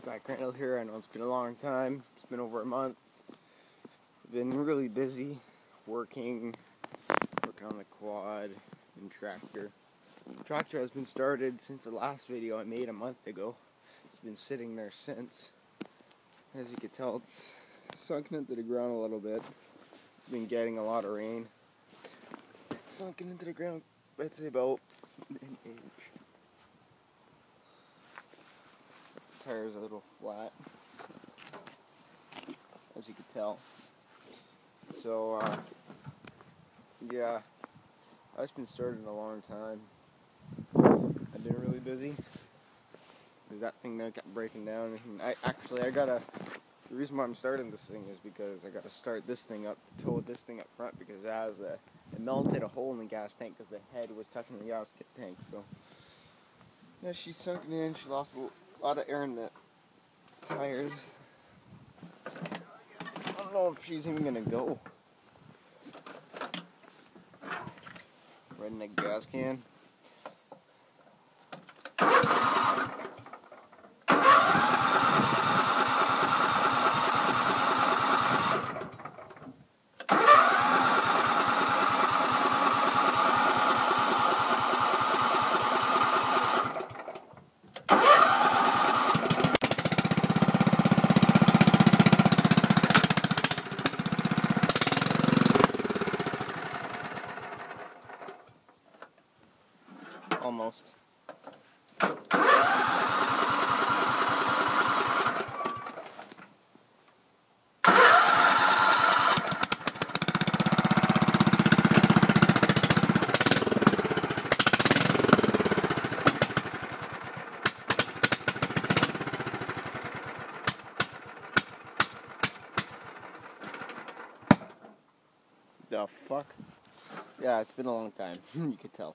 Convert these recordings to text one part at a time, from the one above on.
Guy Crandall here. I know it's been a long time. It's been over a month. Been really busy working on the quad and tractor. The tractor has been started since the last video I made a month ago. It's been sitting there since. As you can tell, it's sunken into the ground a little bit. Been getting a lot of rain. It's sunken into the ground, I'd say about an inch. Tire's a little flat, as you can tell. So, yeah, I've been starting a long time. I've been really busy. There's that thing that kept breaking down. And the reason why I'm starting this thing is because I gotta start this thing up, tow this thing up front, because it melted a hole in the gas tank because the head was touching the gas tank. So, yeah, she's sunken in. She lost a lot of air in the tires. I don't know if she's even gonna go. Right in the gas can. Almost. The fuck? Yeah, it's been a long time. You could tell.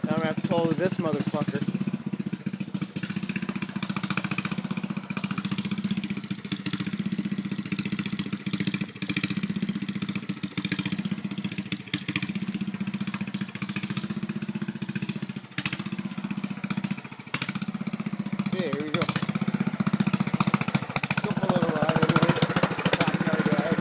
Now I'm gonna have to tow this motherfucker. Okay, here we go. Go for a little ride anyways. Backyard ride.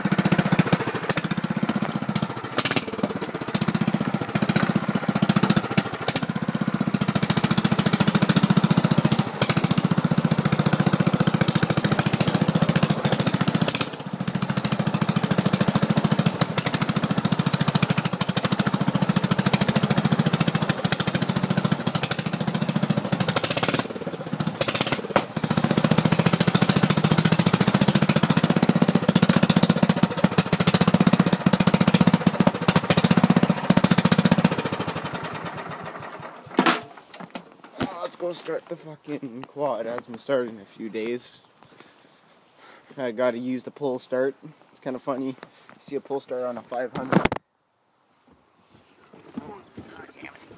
Let's go start the fucking quad. It hasn't been started in a few days. I gotta use the pull start. It's kind of funny. You see a pull start on a 500.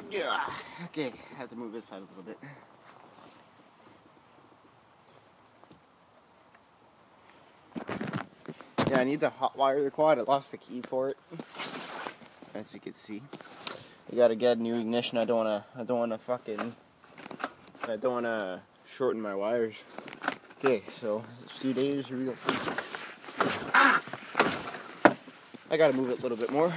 Yeah. Okay, I have to move this side a little bit. Yeah, I need to hot wire the quad. I lost the key for it, as you can see. I gotta get a new ignition. I don't wanna shorten my wires. Okay, so it's 2 days. Here we go. I gotta move it a little bit more.